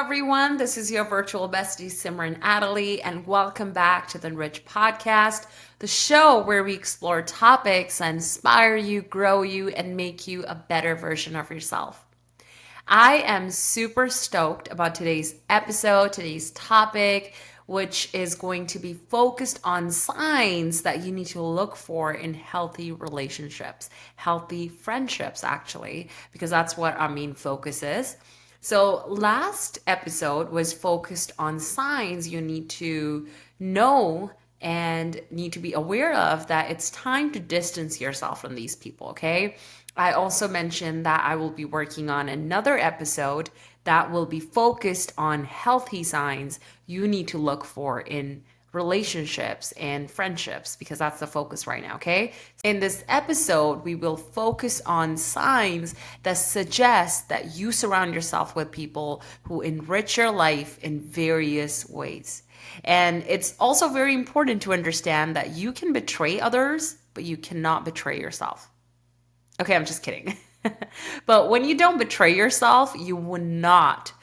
everyone. This is your virtual bestie, Simran Adderley, and welcome back to the Enrich podcast, the show where we explore topics that inspire you, grow you, and make you a better version of yourself. I am super stoked about today's episode, today's topic, which is going to be focused on signs that you need to look for in healthy relationships, healthy friendships, actually, because that's what our main focus is. So, last episode was focused on signs you need to know and need to be aware of that it's time to distance yourself from these people, okay? I also mentioned that I will be working on another episode that will be focused on healthy signs you need to look for in relationships and friendships because that's the focus right now, okay? In this episode, we will focus on signs that suggest that you surround yourself with people who enrich your life in various ways. And it's also very important to understand that you can betray others, but you cannot betray yourself. Okay, I'm just kidding. But when you don't betray yourself, you will not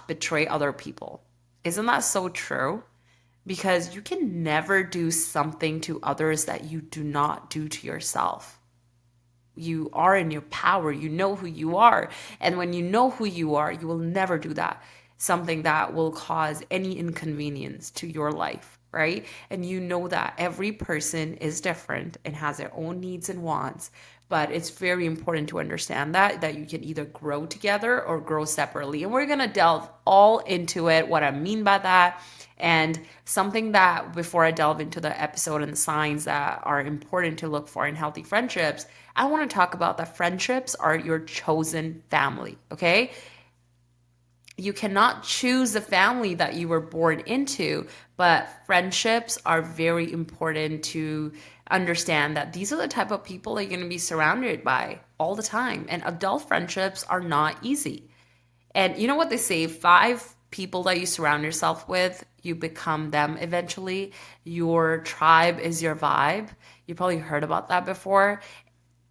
betray other people. Isn't that so true? Because you can never do something to others that you do not do to yourself. You are in your power. You know who you are. And when you know who you are, you will never do that. Something that will cause any inconvenience to your life, right? And you know that every person is different and has their own needs and wants. But it's very important to understand that you can either grow together or grow separately. And we're going to delve all into it, what I mean by that. And something that before I delve into the episode and the signs that are important to look for in healthy friendships, I want to talk about that friendships are your chosen family, okay? You cannot choose the family that you were born into, but friendships are very important to understand that these are the type of people that you're going to be surrounded by all the time. And adult friendships are not easy. And you know what they say? 5 people that you surround yourself with, you become them eventually. Your tribe is your vibe. You probably heard about that before.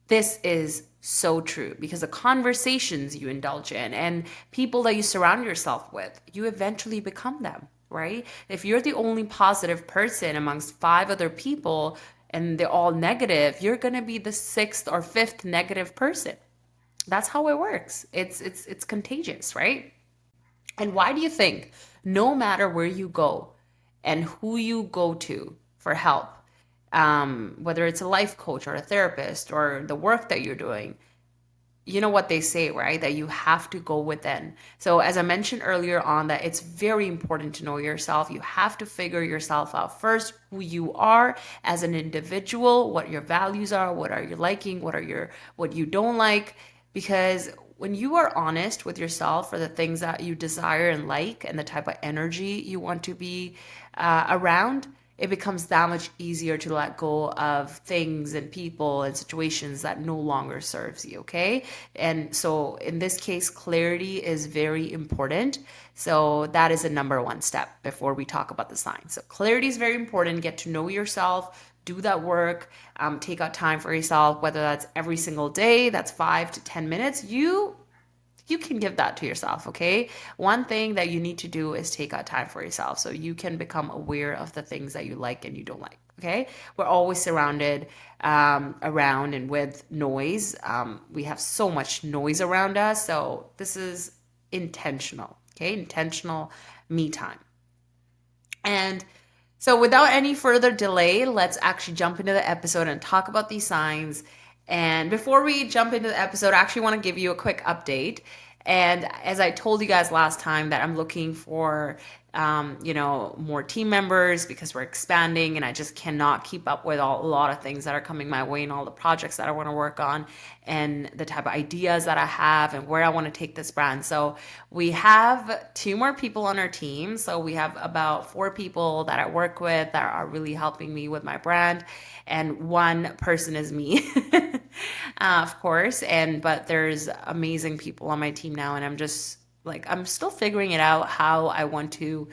This is so true because the conversations you indulge in and people that you surround yourself with, you eventually become them, right? If you're the only positive person amongst 5 other people and they're all negative, you're going to be the 6th or 5th negative person. That's how it works. It's contagious, right? And why do you think no matter where you go and who you go to for help, whether it's a life coach or a therapist or the work that you're doing, you know what they say, right? That you have to go within. So as I mentioned earlier on, that it's very important to know yourself. You have to figure yourself out first, who you are as an individual, what your values are, what are you liking, what you don't like. Because when you are honest with yourself for the things that you desire and like and the type of energy you want to be around, it becomes that much easier to let go of things and people and situations that no longer serves you, okay? And so in this case, clarity is very important. So that is a number one step before we talk about the signs. So clarity is very important. Get to know yourself, do that work, take out time for yourself, whether that's every single day, that's 5 to 10 minutes. You can give that to yourself, okay? One thing that you need to do is take out time for yourself so you can become aware of the things that you like and you don't like, okay? We're always surrounded around and with noise. We have so much noise around us, so this is intentional, okay? Intentional me time. And so without any further delay, let's actually jump into the episode and talk about these signs. And before we jump into the episode, I actually want to give you a quick update. And as I told you guys last time that I'm looking for, more team members because we're expanding and I just cannot keep up with a lot of things that are coming my way and all the projects that I want to work on and the type of ideas that I have and where I want to take this brand. So we have 2 more people on our team. So we have about 4 people that I work with that are really helping me with my brand. And 1 person is me, of course. But there's amazing people on my team now. And I'm still figuring it out how I want to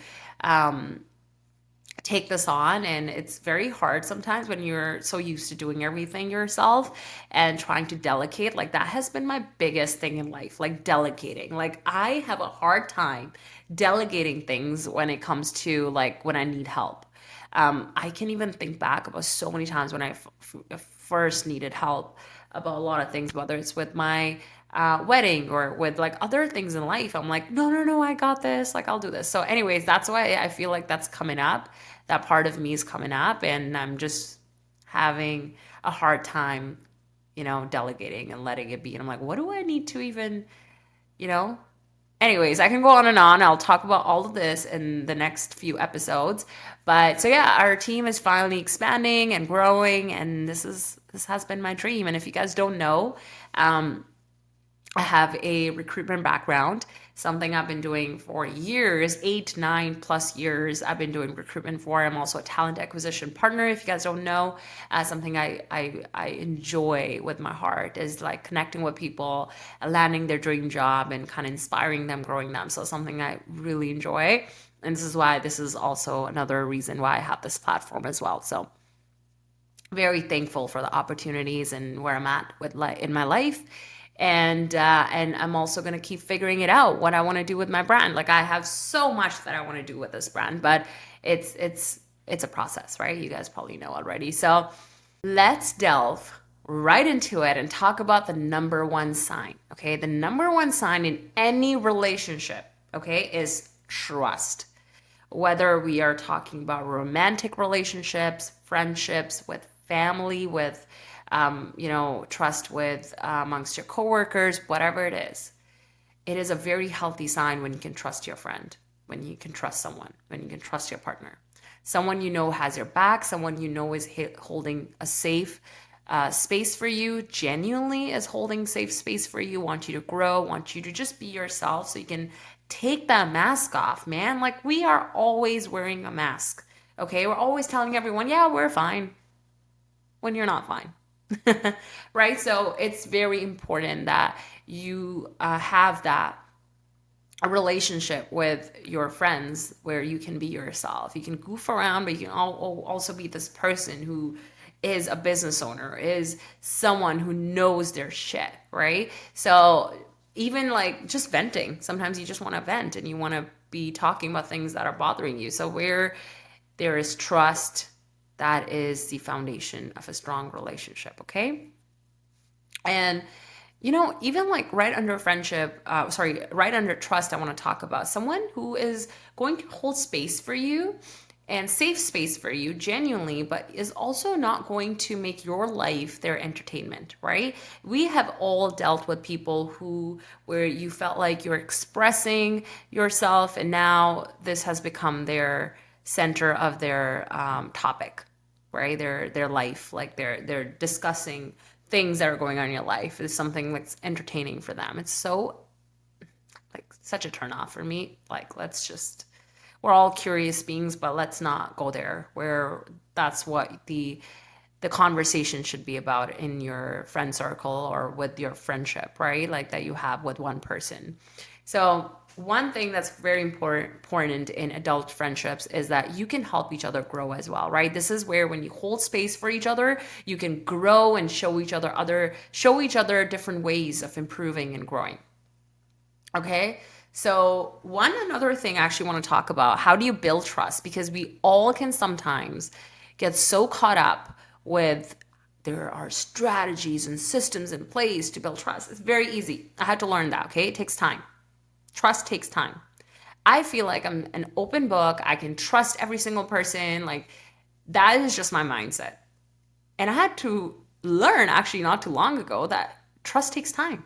take this on, and it's very hard sometimes when you're so used to doing everything yourself and trying to delegate. Like that has been my biggest thing in life, like delegating. Like I have a hard time delegating things when it comes to like when I need help. I can even think back about so many times when I first needed help about a lot of things, whether it's with my wedding or with like other things in life. I'm like, no, no, no, I got this. Like, I'll do this. So, anyways, that's why I feel like that's coming up. That part of me is coming up, and I'm just having a hard time, delegating and letting it be. And I'm like, what do I need to even, you know, anyways, I can go on and on. I'll talk about all of this in the next few episodes. But so yeah, our team is finally expanding and growing, and this has been my dream. And if you guys don't know, um, I have a recruitment background, something I've been doing for years, 8, 9+ years. I've been doing recruitment for. I'm also a talent acquisition partner. If you guys don't know, something I enjoy with my heart is like connecting with people, landing their dream job, and kind of inspiring them, growing them. So something I really enjoy. And this is also another reason why I have this platform as well. So very thankful for the opportunities and where I'm at with in my life. And I'm also going to keep figuring it out what I want to do with my brand. Like I have so much that I want to do with this brand, but it's a process, right? You guys probably know already. So let's delve right into it and talk about the number one sign. Okay, the number one sign in any relationship, okay, is trust. Whether we are talking about romantic relationships, friendships, with family, with trust with amongst your coworkers, whatever it is a very healthy sign when you can trust your friend, when you can trust someone, when you can trust your partner, someone you know has your back, someone you know is holding a safe space for you, genuinely is holding safe space for you, want you to grow, want you to just be yourself so you can take that mask off, man. Like we are always wearing a mask, okay? We're always telling everyone, yeah, we're fine, when you're not fine. Right? So it's very important that you have that a relationship with your friends where you can be yourself. You can goof around, but you can also be this person who is a business owner, is someone who knows their shit, right? So even like just venting, sometimes you just want to vent and you want to be talking about things that are bothering you. So where there is trust, that is the foundation of a strong relationship, okay? And even like right under friendship, right under trust, I want to talk about someone who is going to hold space for you and safe space for you genuinely, but is also not going to make your life their entertainment, right? We have all dealt with people where you felt like you're expressing yourself, and now this has become their center of their topic, right? Their life, like they're discussing things that are going on in your life is something that's entertaining for them. It's so like such a turn off for me. Like we're all curious beings, but let's not go there where that's what the conversation should be about in your friend circle or with your friendship, right? Like that you have with one person. So one thing that's very important in adult friendships is that you can help each other grow as well, right? This is where when you hold space for each other, you can grow and show each other different ways of improving and growing. Okay? So another thing I actually want to talk about, how do you build trust? Because we all can sometimes get so caught up with there are strategies and systems in place to build trust. It's very easy. I had to learn that, okay? It takes time. Trust takes time. I feel like I'm an open book. I can trust every single person. Like that is just my mindset. And I had to learn actually not too long ago that trust takes time.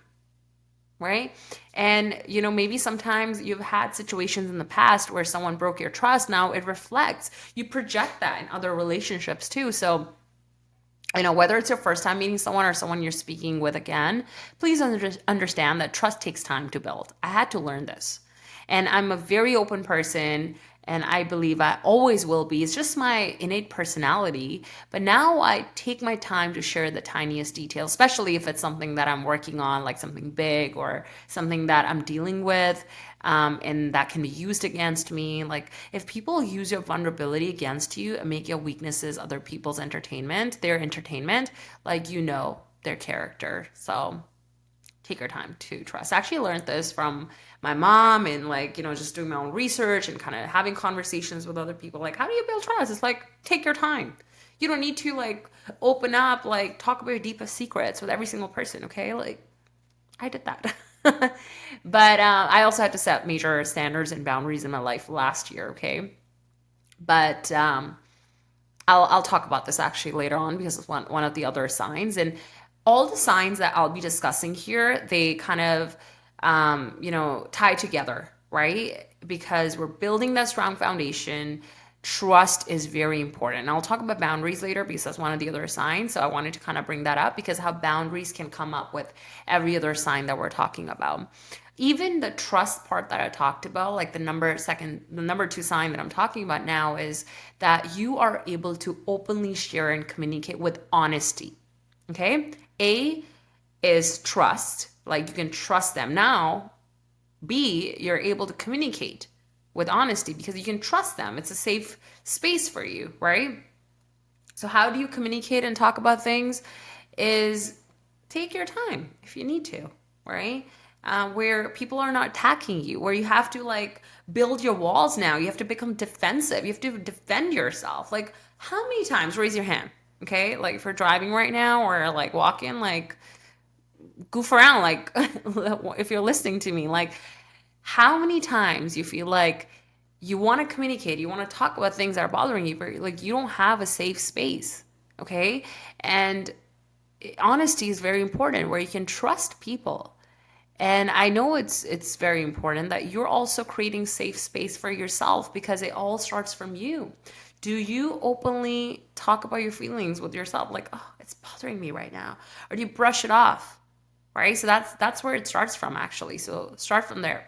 Right? And maybe sometimes you've had situations in the past where someone broke your trust. Now it reflects. You project that in other relationships too. So whether it's your first time meeting someone or someone you're speaking with again, please understand that trust takes time to build. I had to learn this. And I'm a very open person, and I believe I always will be. It's just my innate personality. But now I take my time to share the tiniest details, especially if it's something that I'm working on, like something big or something that I'm dealing with, and that can be used against me. Like if people use your vulnerability against you and make your weaknesses other people's entertainment, their entertainment, like their character. So take your time to trust. I actually learned this from my mom and just doing my own research and kind of having conversations with other people. Like, how do you build trust? It's like, take your time. You don't need to open up, talk about your deepest secrets with every single person. Okay. Like I did that. But I also had to set major standards and boundaries in my life last year. Okay. But I'll talk about this actually later on because it's one of the other signs. And all the signs that I'll be discussing here, they kind of tie together, right? Because we're building that strong foundation. Trust is very important. And I'll talk about boundaries later because that's one of the other signs. So I wanted to kind of bring that up because how boundaries can come up with every other sign that we're talking about. Even the trust part that I talked about, like the number two sign that I'm talking about now is that you are able to openly share and communicate with honesty. Okay. A is trust, like you can trust them. Now, B, you're able to communicate with honesty because you can trust them. It's a safe space for you, right? So how do you communicate and talk about things is take your time if you need to, right? Where people are not attacking you, where you have to build your walls now. You have to become defensive. You have to defend yourself. Like how many times, raise your hand, okay? Like if you're driving right now or walking, goof around, if you're listening to me, how many times you feel like you want to communicate, you want to talk about things that are bothering you, but you don't have a safe space, okay? And honesty is very important where you can trust people. And I know it's very important that you're also creating safe space for yourself because it all starts from you. Do you openly talk about your feelings with yourself? Like, oh, it's bothering me right now. Or do you brush it off? Right? So that's where it starts from actually. So start from there.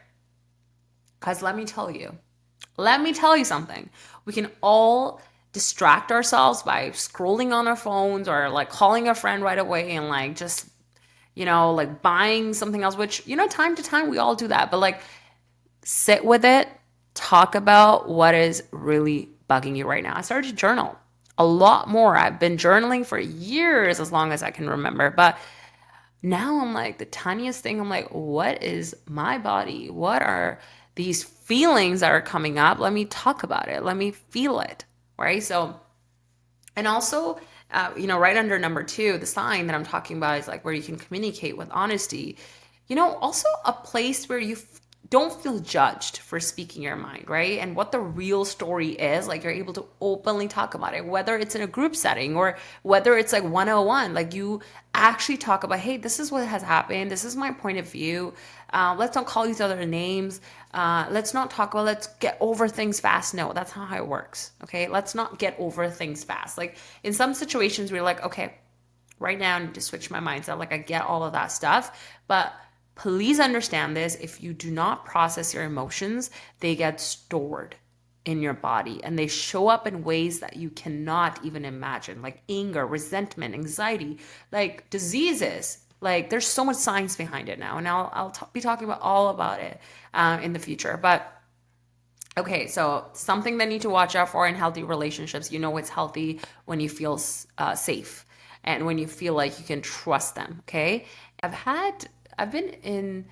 Because let me tell you something. We can all distract ourselves by scrolling on our phones or calling a friend right away and just buying something else, which time to time we all do that, but sit with it, talk about what is really bugging you right now. I started to journal a lot more. I've been journaling for years, as long as I can remember, but now I'm the tiniest thing. I'm what is my body? What are these feelings that are coming up? Let me talk about it. Let me feel it. Right. So, and also, right under number 2, the sign that I'm talking about is where you can communicate with honesty. Also a place where you don't feel judged for speaking your mind, right? And what the real story is, you're able to openly talk about it, whether it's in a group setting or whether it's 101, you actually talk about, hey, this is what has happened. This is my point of view. Let's not call each other names. Let's not talk about, let's get over things fast. No, that's not how it works. Okay. Let's not get over things fast. In some situations, we're okay, right now I need to switch my mindset. I get all of that stuff, but please understand this. If you do not process your emotions, they get stored in your body and they show up in ways that you cannot even imagine, like anger, resentment, anxiety, diseases. There's so much science behind it now, and I'll be talking about all about it in the future. But okay, so something that you need to watch out for in healthy relationships, it's healthy when you feel safe and when you feel like you can trust them, okay? I've been in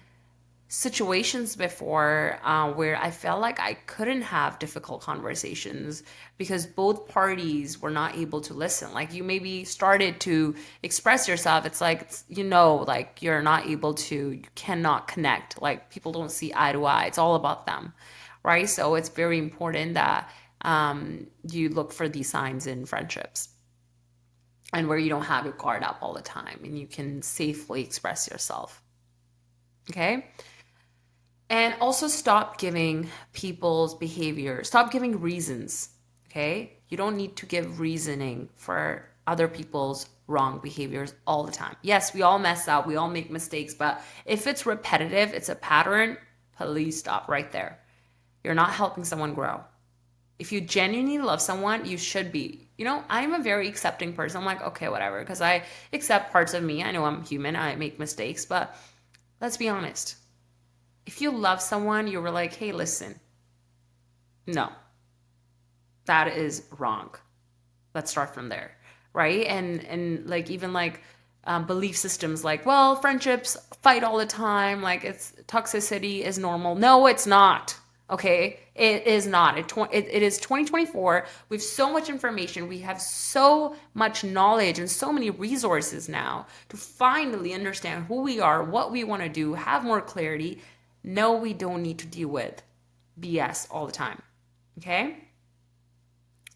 situations before where I felt like I couldn't have difficult conversations because both parties were not able to listen. You maybe started to express yourself. It's you're not able to, you cannot connect. People don't see eye to eye. It's all about them, right? So it's very important that you look for these signs in friendships and where you don't have your guard up all the time and you can safely express yourself. Okay. And also stop giving people's behavior, stop giving reasons. Okay. You don't need to give reasoning for other people's wrong behaviors all the time. Yes, we all mess up, we all make mistakes, but if it's repetitive, it's a pattern, Please stop right there. You're not helping someone grow. If you genuinely love someone, you should be. I'm a very accepting person. I'm like, okay, whatever, because I accept parts of me. I know I'm human. I make mistakes, but let's be honest. If you love someone, you were like, hey, listen, no, that is wrong. Let's start from there, right? And like even like belief systems like, well, friendships fight all the time, like it's toxicity is normal. No, it's not. Okay, it is not. It is 2024. We have so much information. We have so much knowledge and so many resources now to finally understand who we are, what we want to do, have more clarity. No, we don't need to deal with BS all the time. Okay.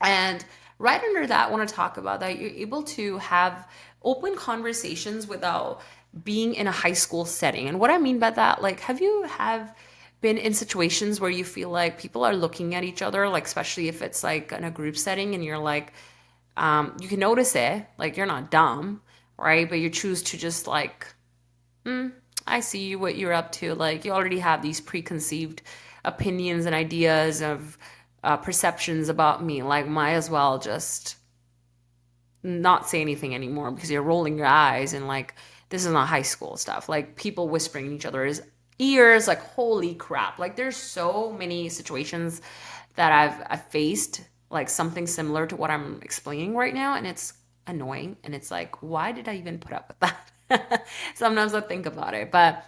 And right under that, I want to talk about that you're able to have open conversations without being in a high school setting. And what I mean by that, like, have been in situations where you feel like people are looking at each other, like especially if it's like in a group setting and you're like, you can notice it, like you're not dumb, right? But you choose to just like, I see what you're up to. Like you already have these preconceived opinions and ideas of perceptions about me. Like might as well just not say anything anymore because you're rolling your eyes and like this is not high school stuff. Like people whispering in each other's ears. Like holy crap! Like there's so many situations that I've faced like something similar to what I'm explaining right now, and it's annoying. And it's like, why did I even put up with that? Sometimes I think about it, but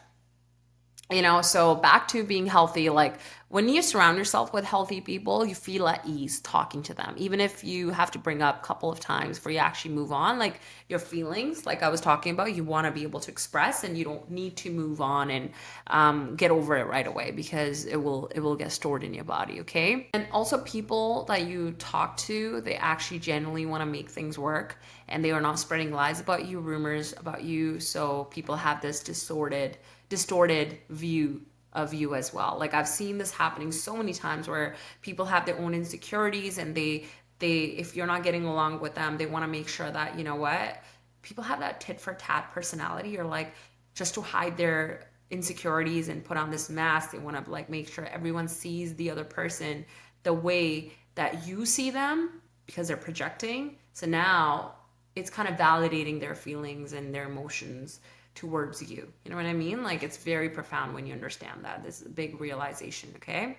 so back to being healthy, like when you surround yourself with healthy people, you feel at ease talking to them. Even if you have to bring up a couple of times before you actually move on, like your feelings, like I was talking about, you want to be able to express and you don't need to move on and get over it right away because it will get stored in your body, okay? And also people that you talk to, they actually genuinely want to make things work and they are not spreading lies about you, rumors about you. So people have this distorted view of you as well. Like I've seen this happening so many times where people have their own insecurities and they if you're not getting along with them, they want to make sure that, you know what? People have that tit for tat personality or like just to hide their insecurities and put on this mask. They want to like make sure everyone sees the other person the way that you see them because they're projecting. So now it's kind of validating their feelings and their emotions towards you. You know what I mean? Like it's very profound when you understand that. This is a big realization, okay?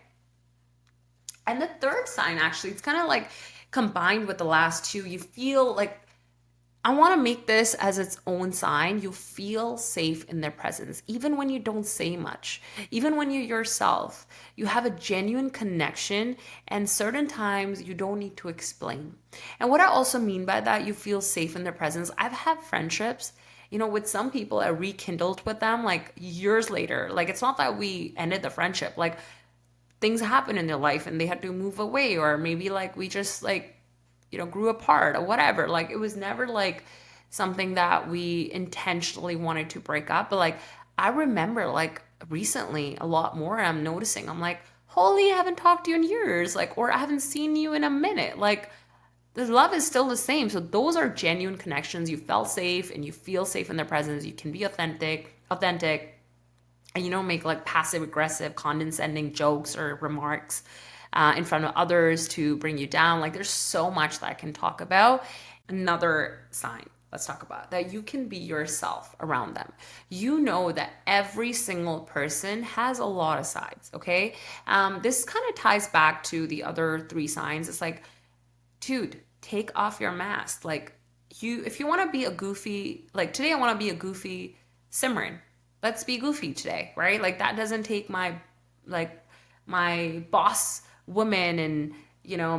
And the third sign, actually, it's kind of like combined with the last two. You feel like I want to make this as its own sign. You feel safe in their presence, even when you don't say much, even when you're yourself. You have a genuine connection, and certain times you don't need to explain. And what I also mean by that, you feel safe in their presence. I've had friendships, with some people, I rekindled with them like years later. Like it's not that we ended the friendship, like things happen in their life and they had to move away, or maybe like we just like grew apart or whatever. Like it was never like something that we intentionally wanted to break up, but like I remember like recently a lot more I'm noticing, I'm like, holy, I haven't talked to you in years, like, or I haven't seen you in a minute. Like the love is still the same. So those are genuine connections. You felt safe and you feel safe in their presence. You can be authentic, and you don't make like passive aggressive condescending jokes or remarks in front of others to bring you down. Like there's so much that I can talk about. Another sign, let's talk about that you can be yourself around them. You know that every single person has a lot of sides, okay? This kind of ties back to the other three signs. It's like, dude, take off your mask. Like if you want to be a goofy, like today I want to be a goofy Simran. Let's be goofy today, right? Like that doesn't take my boss woman and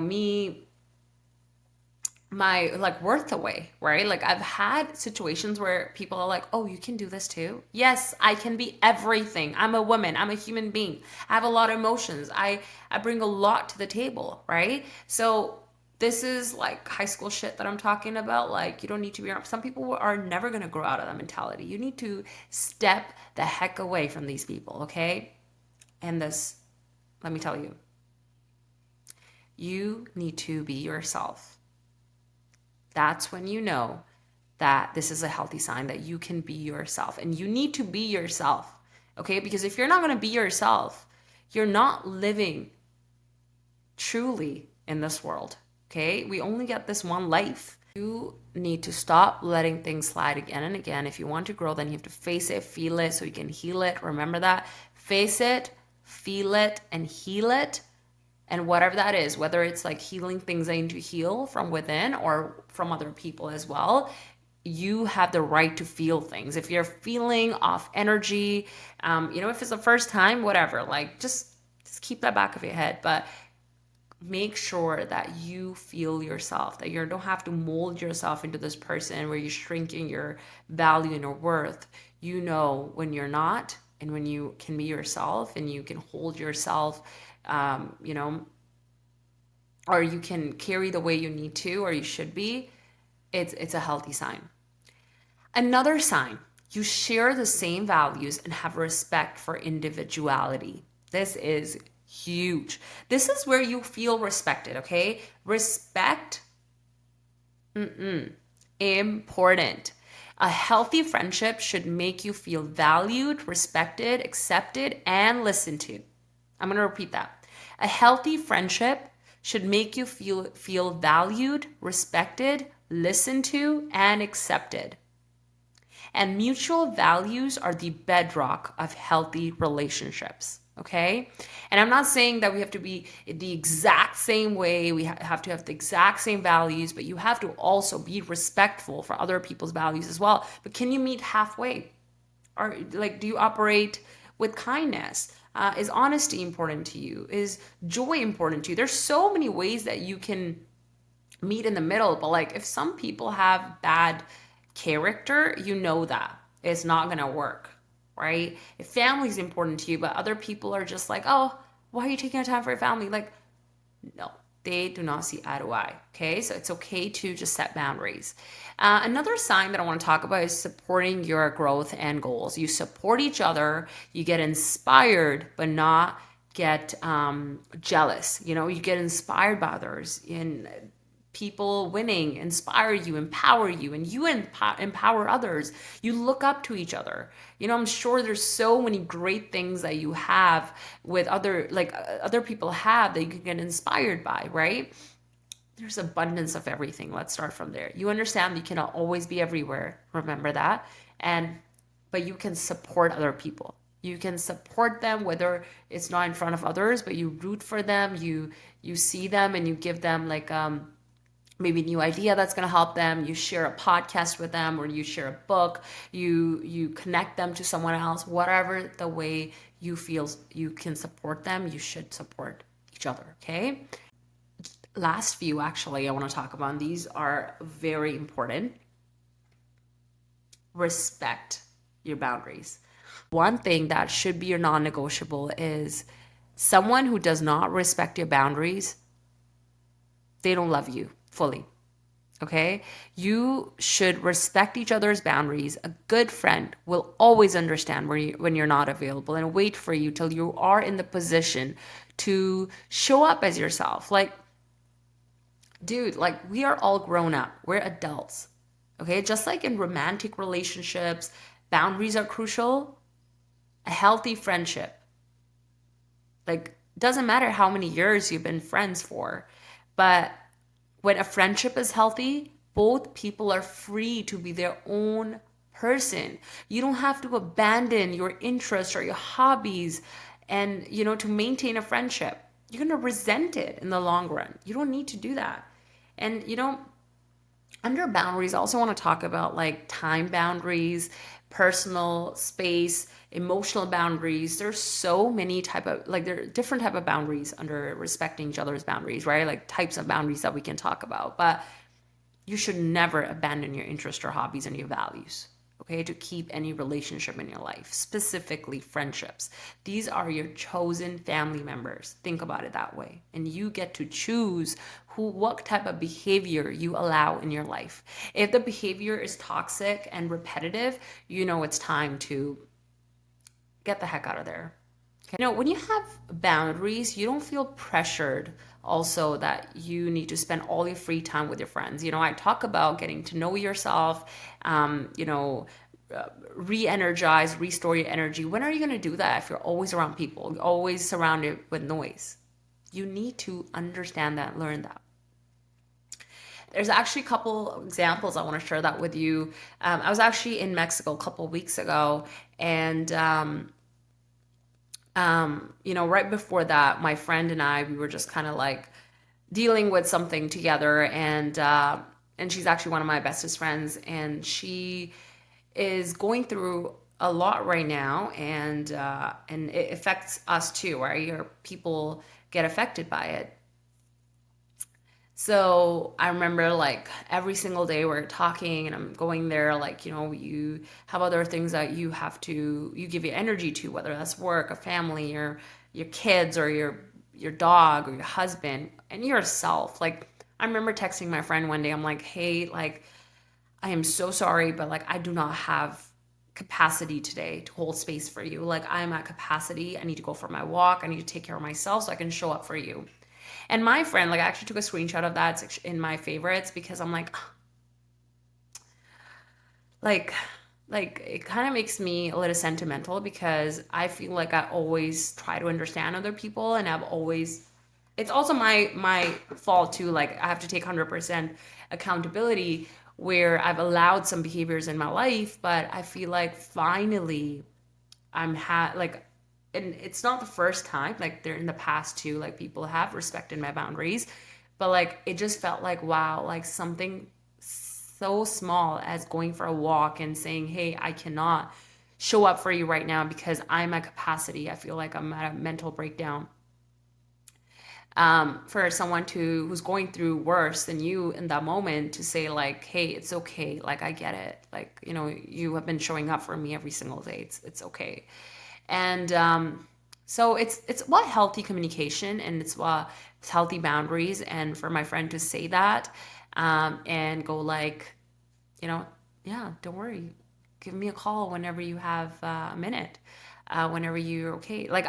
me, my like worth away, right? Like I've had situations where people are like, oh, you can do this too. Yes, I can be everything. I'm a woman, I'm a human being, I have a lot of emotions, I bring a lot to the table, right? So this is like high school shit that I'm talking about. Like you don't need to be around. Some people are never going to grow out of that mentality. You need to step the heck away from these people, okay? And this, let me tell you, you need to be yourself. That's when you know that this is a healthy sign that you can be yourself, and you need to be yourself, okay? Because if you're not going to be yourself, you're not living truly in this world. Okay? We only get this one life. You need to stop letting things slide again and again. If you want to grow, then you have to face it, feel it so you can heal it. Remember that. Face it, feel it, and heal it. And whatever that is, whether it's like healing things I need to heal from within or from other people as well, you have the right to feel things. If you're feeling off energy, if it's the first time, whatever, like just keep that back of your head. But make sure that you feel yourself, that you don't have to mold yourself into this person where you're shrinking your value and your worth. You know when you're not, and when you can be yourself and you can hold yourself, or you can carry the way you need to or you should be, it's a healthy sign. Another sign, you share the same values and have respect for individuality. This is huge. This is where you feel respected, okay? Respect, important. A healthy friendship should make you feel valued, respected, accepted, and listened to. I'm going to repeat that. A healthy friendship should make you feel valued, respected, listened to, and accepted. And mutual values are the bedrock of healthy relationships. Okay? And I'm not saying that we have to be the exact same way, we have to have the exact same values, but you have to also be respectful for other people's values as well. But can you meet halfway? Or like, do you operate with kindness? Is honesty important to you? Is joy important to you? There's so many ways that you can meet in the middle, but like if some people have bad character, you know that it's not going to work, right? If family is important to you, but other people are just like, oh, why are you taking time for your family? Like, no, they do not see eye to eye. Okay, so it's okay to just set boundaries. Another sign that I want to talk about is supporting your growth and goals. You support each other, you get inspired, but not get jealous. You get inspired by others. In people winning inspire you, empower you, and you empower others. You look up to each other. I'm sure there's so many great things that you have with other people have that you can get inspired by, right? There's abundance of everything. Let's start from there. You understand you cannot always be everywhere. Remember that. But you can support other people. You can support them, whether it's not in front of others, but you root for them, you see them and you give them like maybe a new idea that's going to help them. You share a podcast with them, or you share a book, you connect them to someone else. Whatever the way you feel you can support them, you should support each other. Okay, last few actually I want to talk about, and these are very important. Respect your boundaries. One thing that should be your non-negotiable is someone who does not respect your boundaries, they don't love you fully. Okay? You should respect each other's boundaries. A good friend will always understand when you're not available and wait for you till you are in the position to show up as yourself. Like, dude, like we are all grown up. We're adults. Okay? Just like in romantic relationships, boundaries are crucial. A healthy friendship, like, doesn't matter how many years you've been friends for, but when a friendship is healthy, both people are free to be their own person. You don't have to abandon your interests or your hobbies and, to maintain a friendship. You're going to resent it in the long run. You don't need to do that. And, under boundaries, I also want to talk about like time boundaries, personal space, emotional boundaries. There's so many there are different type of boundaries under respecting each other's boundaries, right? Like types of boundaries that we can talk about. But you should never abandon your interests or hobbies and your values, okay, to keep any relationship in your life, specifically friendships. These are your chosen family members. Think about it that way. And you get to choose what type of behavior you allow in your life. If the behavior is toxic and repetitive, it's time to get the heck out of there. Okay? When you have boundaries, you don't feel pressured also that you need to spend all your free time with your friends. I talk about getting to know yourself, re-energize, restore your energy. When are you going to do that if you're always around people, always surrounded with noise? You need to understand that, learn that. There's actually a couple examples I want to share that with you. I was actually in Mexico a couple of weeks ago, and right before that, my friend and I, we were just kind of like dealing with something together, and she's actually one of my bestest friends, and she is going through a lot right now, and it affects us too, right? Your people get affected by it. So I remember like every single day we're talking and I'm going there, like, you have other things that you give your energy to, whether that's work, a family, or your kids, or your dog, or your husband, and yourself. Like, I remember texting my friend one day, I'm like, hey, like, I am so sorry, but like, I do not have capacity today to hold space for you. Like, I'm at capacity. I need to go for my walk. I need to take care of myself so I can show up for you. And my friend, like, I actually took a screenshot of that. It's in my favorites because I'm like, like it kind of makes me a little sentimental because I feel like I always try to understand other people, and I've always, it's also my fault too. Like, I have to take 100% accountability where I've allowed some behaviors in my life, but I feel like finally like, and it's not the first time, like, they're in the past too, like, people have respected my boundaries, but like, it just felt like, wow, like something so small as going for a walk and saying, hey, I cannot show up for you right now because I'm at capacity. I feel like I'm at a mental breakdown. For someone who's going through worse than you in that moment, to say like, hey, it's okay, like, I get it, like, you have been showing up for me every single day, it's okay. And so it's what healthy communication, and it's healthy boundaries. And for my friend to say that, and go like, you know, yeah, don't worry, give me a call whenever you have a minute, whenever you're okay. Like,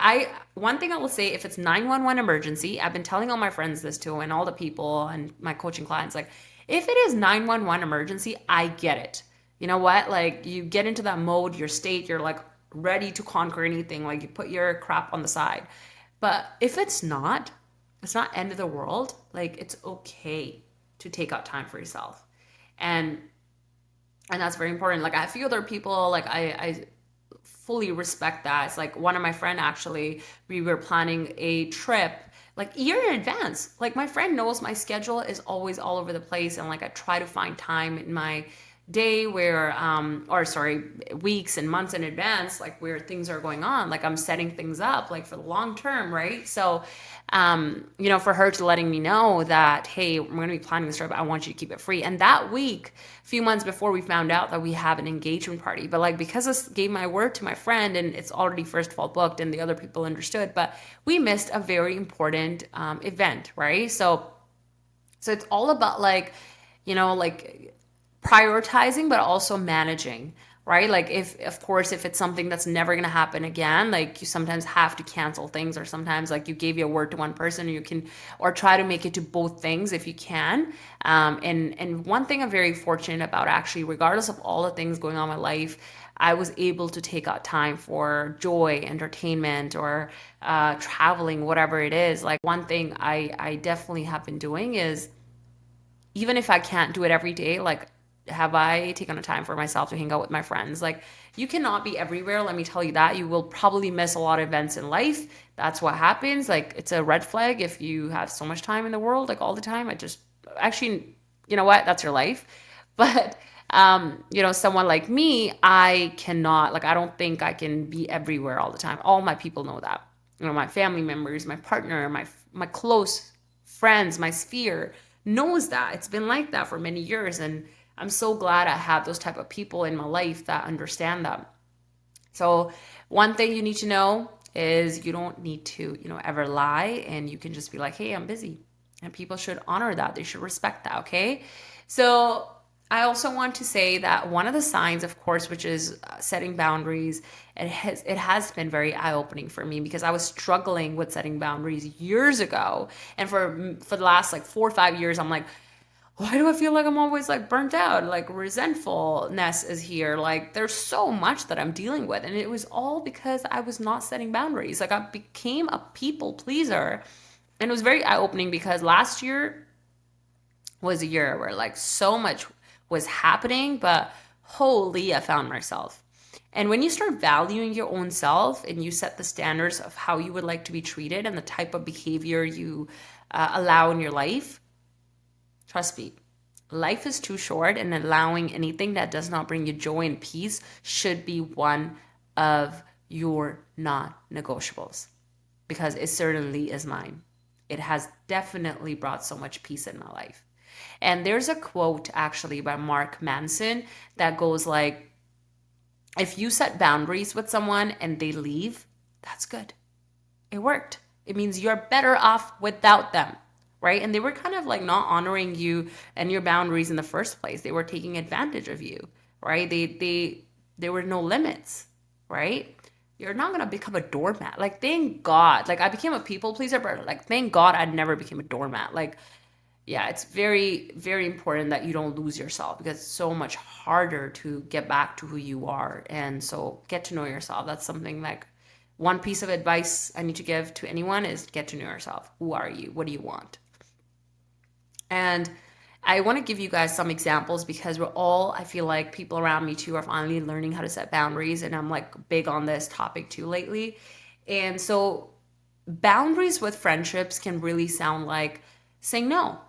one thing I will say, if it's 911 emergency, I've been telling all my friends this too, and all the people and my coaching clients, like, if it is 911 emergency, I get it. You know what? Like, you get into that mode, your state, you're like ready to conquer anything. Like, you put your crap on the side. But if it's not end of the world. Like, it's okay to take out time for yourself. And that's very important. Like, I feel other people, like, I fully respect that. It's like, one of my friend, actually, we were planning a trip like a year in advance. Like, my friend knows my schedule is always all over the place, and like, I try to find time in my day where or sorry, weeks and months in advance, like, where things are going on, like, I'm setting things up like for the long term, right? So for her to letting me know that, hey, we're going to be planning this trip, I want you to keep it free. And that week, a few months before, we found out that we have an engagement party. But like, because I gave my word to my friend, and it's already first of all booked, and the other people understood, but we missed a very important event, right? So it's all about like, like, prioritizing, but also managing, right? Like, if, of course, if it's something that's never going to happen again, like, you sometimes have to cancel things, or sometimes, like, you gave your word to one person, or you can, or try to make it to both things if you can. And one thing I'm very fortunate about, actually, regardless of all the things going on in my life, I was able to take out time for joy, entertainment, or traveling, whatever it is. Like, one thing I definitely have been doing is, even if I can't do it every day, like, have I taken the time for myself to hang out with my friends? Like, you cannot be everywhere. Let me tell you that. You will probably miss a lot of events in life. That's what happens. Like, it's a red flag if you have so much time in the world, like, all the time. I just, actually, you know what? That's your life. But, someone like me, I cannot, like, I don't think I can be everywhere all the time. All my people know that. My family members, my partner, my close friends, my sphere knows that. It's been like that for many years, and I'm so glad I have those type of people in my life that understand that. So one thing you need to know is, you don't need to, ever lie, and you can just be like, hey, I'm busy. And people should honor that. They should respect that, okay? So I also want to say that one of the signs, of course, which is setting boundaries, it has been very eye-opening for me, because I was struggling with setting boundaries years ago. And for the last like 4 or 5 years, I'm like, why do I feel like I'm always like burnt out? Like resentfulness is here. Like there's so much that I'm dealing with. And it was all because I was not setting boundaries. Like I became a people pleaser. And it was very eye opening because last year was a year where like so much was happening, but holy, I found myself. And when you start valuing your own self and you set the standards of how you would like to be treated and the type of behavior you allow in your life, trust me, life is too short, and allowing anything that does not bring you joy and peace should be one of your non negotiables because it certainly is mine. It has definitely brought so much peace in my life. And there's a quote actually by Mark Manson that goes like, if you set boundaries with someone and they leave, that's good. It worked. It means you're better off without them, right? And they were kind of like not honoring you and your boundaries in the first place. They were taking advantage of you, right? There were no limits, right? You're not gonna become a doormat. Like thank God. Like I became a people pleaser, but like thank God I never became a doormat. Like yeah, it's very, very important that you don't lose yourself because it's so much harder to get back to who you are. And so get to know yourself. That's something like one piece of advice I need to give to anyone is get to know yourself. Who are you? What do you want? And I want to give you guys some examples because we're all, I feel like people around me too are finally learning how to set boundaries. And I'm like big on this topic too lately. And so boundaries with friendships can really sound like saying no,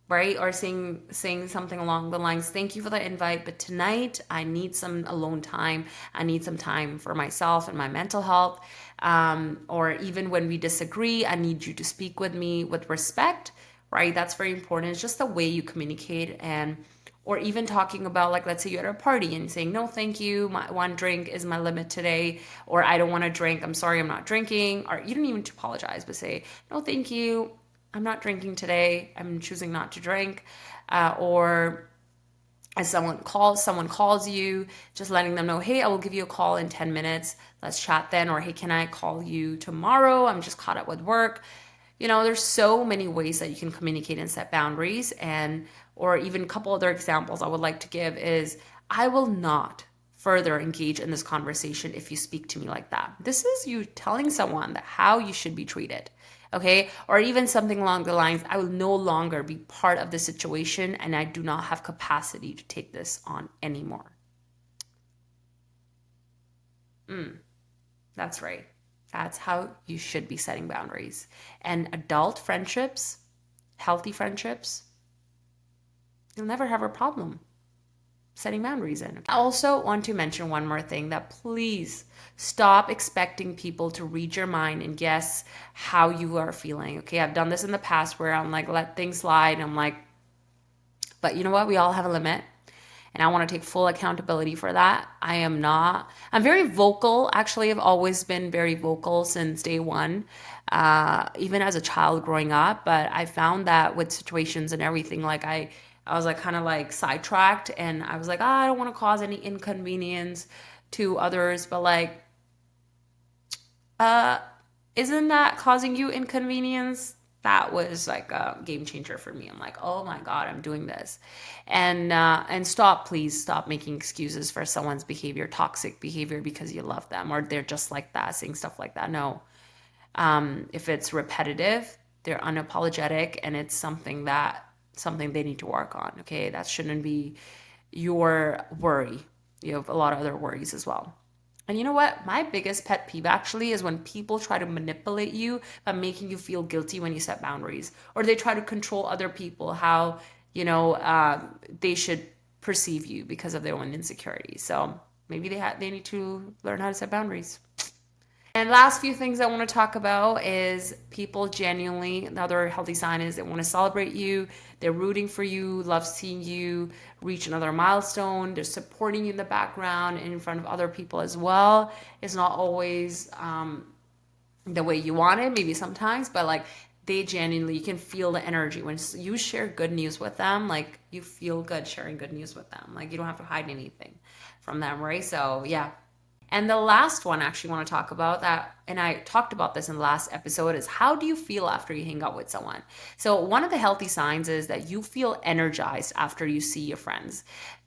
right? Or saying something along the lines, thank you for the invite, but tonight I need some alone time. I need some time for myself and my mental health. Or even when we disagree, I need you to speak with me with respect, right? That's very important. It's just the way you communicate. And or even talking about, like, let's say you're at a party and saying no thank you, my one drink is my limit today, or I don't want to drink, I'm sorry, I'm not drinking. Or you don't even to apologize, but say no thank you, I'm not drinking today, I'm choosing not to drink. Or as someone calls you, just letting them know, hey, I will give you a call in 10 minutes, let's chat then. Or hey, can I call you tomorrow, I'm just caught up with work. There's so many ways that you can communicate and set boundaries. And or even a couple other examples I would like to give is, I will not further engage in this conversation if you speak to me like that. This is you telling someone that how you should be treated. Okay. Or even something along the lines, I will no longer be part of the situation and I do not have capacity to take this on anymore. That's right. That's how you should be setting boundaries. And adult friendships, healthy friendships, you'll never have a problem setting boundaries in. I also want to mention one more thing, that please stop expecting people to read your mind and guess how you are feeling. Okay, I've done this in the past where I'm like, let things slide. And I'm like, but you know what? We all have a limit. And I want to take full accountability for that. I'm very vocal. Actually, I've always been very vocal since day one, even as a child growing up. But I found that with situations and everything, like I was like kind of like sidetracked, and I was like, I don't want to cause any inconvenience to others. But like, uh, isn't that causing you inconvenience? That was like a game changer for me. I'm like, oh my God, I'm doing this. And please stop making excuses for someone's behavior, toxic behavior, because you love them or they're just like that, saying stuff like that. No. If it's repetitive, they're unapologetic, and it's something they need to work on. Okay. That shouldn't be your worry. You have a lot of other worries as well. And you know what? My biggest pet peeve actually is when people try to manipulate you by making you feel guilty when you set boundaries, or they try to control other people how they should perceive you because of their own insecurities. So maybe they need to learn how to set boundaries. And last few things I want to talk about is people genuinely, the other healthy sign is they want to celebrate you. They're rooting for you, love seeing you reach another milestone. They're supporting you in the background and in front of other people as well. It's not always the way you want it, maybe sometimes, but like they genuinely, you can feel the energy when you share good news with them. Like you feel good sharing good news with them. Like you don't have to hide anything from them, right? So yeah. And the last one I actually want to talk about that, and I talked about this in the last episode, is how do you feel after you hang out with someone? So one of the healthy signs is that you feel energized after you see your friends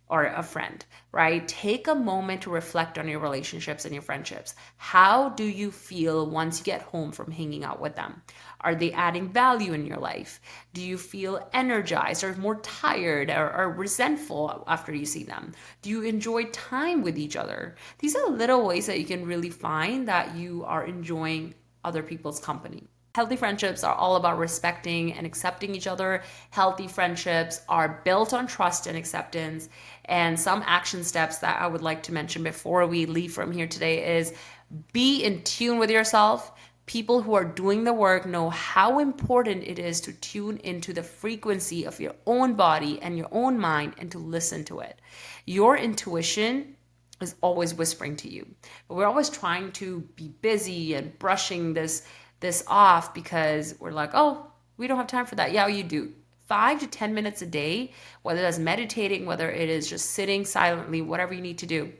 or a friend, right? Take a moment to reflect on your relationships and your friendships. How do you feel once you get home from hanging out with them? Are they adding value in your life? Do you feel energized or more tired or resentful after you see them? Do you enjoy time with each other? These are little ways that you can really find that you are enjoying other people's company. Healthy friendships are all about respecting and accepting each other. Healthy friendships are built on trust and acceptance. And some action steps that I would like to mention before we leave from here today is be in tune with yourself. People who are doing the work know how important it is to tune into the frequency of your own body and your own mind and to listen to it. Your intuition is always whispering to you, but we're always trying to be busy and brushing this off because we're like, oh, we don't have time for that. Yeah, you do. 5 to 10 minutes a day, whether that's meditating, whether it is just sitting silently, whatever you need to do,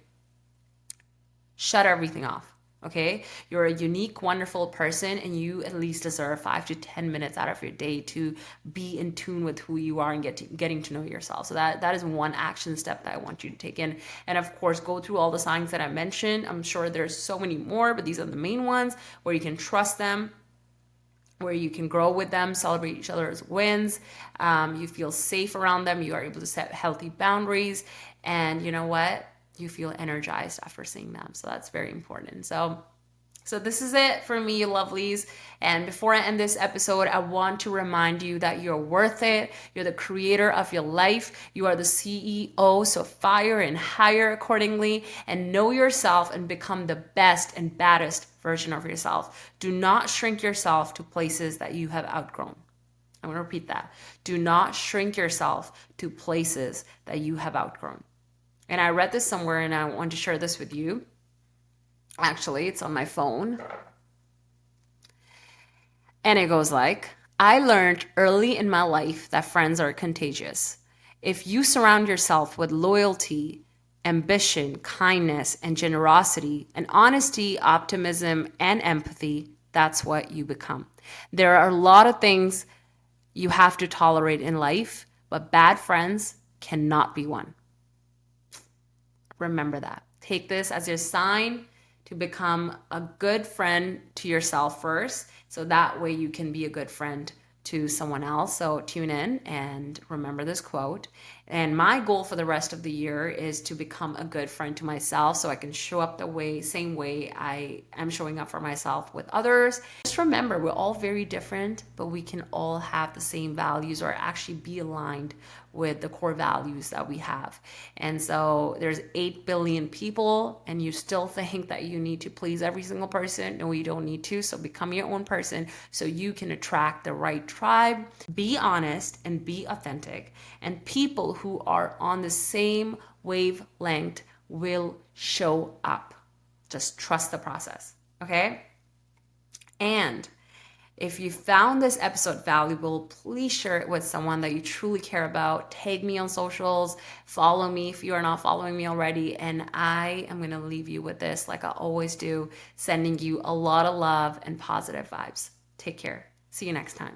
shut everything off. Okay, you're a unique, wonderful person, and you at least deserve 5 to 10 minutes out of your day to be in tune with who you are and getting to know yourself. So that is one action step that I want you to take in. And of course, go through all the signs that I mentioned. I'm sure there's so many more, but these are the main ones where you can trust them, where you can grow with them, celebrate each other's wins. You feel safe around them. You are able to set healthy boundaries, and you know what? You feel energized after seeing them. So that's very important. So this is it for me, lovelies. And before I end this episode, I want to remind you that you're worth it. You're the creator of your life. You are the CEO. So fire and hire accordingly and know yourself and become the best and baddest version of yourself. Do not shrink yourself to places that you have outgrown. I'm going to repeat that. Do not shrink yourself to places that you have outgrown. And I read this somewhere and I want to share this with you. Actually, it's on my phone. And it goes like, I learned early in my life that friends are contagious. If you surround yourself with loyalty, ambition, kindness, and generosity, and honesty, optimism, and empathy, that's what you become. There are a lot of things you have to tolerate in life, but bad friends cannot be one. Remember that. Take this as your sign to become a good friend to yourself first, so that way you can be a good friend to someone else. So tune in and remember this quote. And my goal for the rest of the year is to become a good friend to myself so I can show up the same way I am showing up for myself with others. Just remember, we're all very different, but we can all have the same values or actually be aligned with the core values that we have. And so there's 8 billion people and you still think that you need to please every single person. No, you don't need to. So become your own person so you can attract the right tribe. Be honest and be authentic. And people who are on the same wavelength will show up. Just trust the process. Okay? And if you found this episode valuable, please share it with someone that you truly care about. Tag me on socials. Follow me if you are not following me already. And I am going to leave you with this, like I always do, sending you a lot of love and positive vibes. Take care. See you next time.